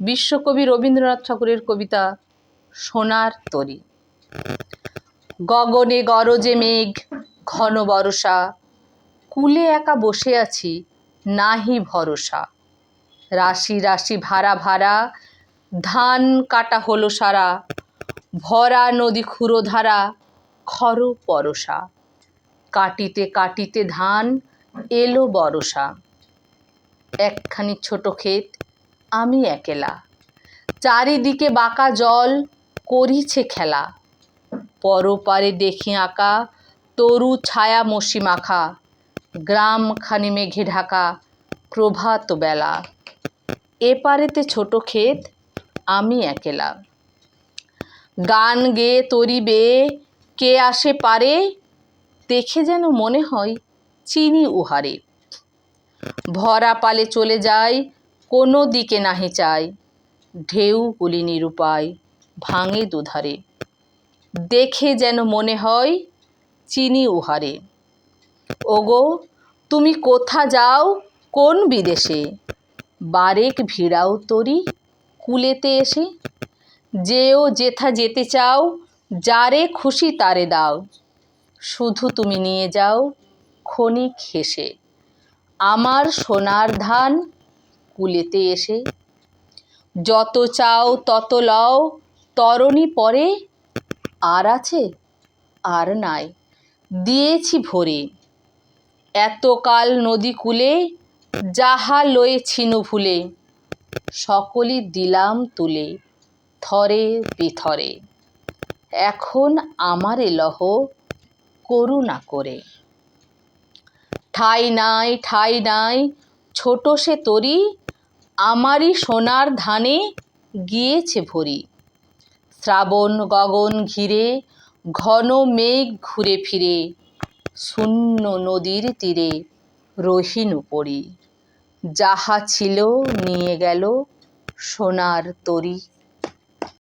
বিশ্বকবি রবীন্দ্রনাথ ঠাকুরের কবিতা সোনার তরী। গগনে গরজে মেঘ ঘন বরষা, কূলে একা বসে আছি নাহি ভরসা। রাশি রাশি ভাড়া ভাড়া ধান কাটা হলো সারা, ভরা নদী ক্ষুরধারা খর পরশা। কাটিতে কাটিতে ধান এলো বরষা, একখানি ছোট ক্ষেত আমি একেলা। চারিদিকে বাঁকা জল করিছে খেলা, পরপারে দেখি আঁকা তরু ছায়া মসি মাখা। গ্রামখানি মেঘে ঢাকা প্রভাত বেলা, এপারেতে ছোট ক্ষেত আমি একেলা। গান গেয়ে তরি বেয়ে কে আসে পারে, দেখে যেন মনে হয় চিনি উহারে। ভরা পালে চলে যায় কোনো দিকে নাহি চায়, ঢেউগুলি নিরুপায় ভাঙে দুধারে। দেখে যেন মনে হয় চিনি উহারে। ওগো তুমি কোথা যাও কোন বিদেশে, বারেক ভিড়াও তরি কূলেতে এসে। যেও যেথা যেতে চাও, যারে খুশি তারে দাও, শুধু তুমি নিয়ে যাও ক্ষণিক হেসে আমার সোনার ধান কূলেতে এসে। যত চাও তত লও তরণী পরে, আর আছে আর নাই দিয়েছি ভরে। এতকাল নদী কূলে যাহা লয়েছিনু ভুলে, সকলই দিলাম তুলে থরে বিথরে। এখন আমারে লহ করুণা করে। ঠাঁই নাই ঠাঁই নাই ছোট সে তরী, আমারই সোনার ধানে গিয়েছে ভরি। শ্রাবণ গগন ঘিরে ঘন মেঘ ঘুরে ফিরে, শূন্য নদীর তীরে রহিনু পড়ি। যাহা ছিল নিয়ে গেল সোনার তরী।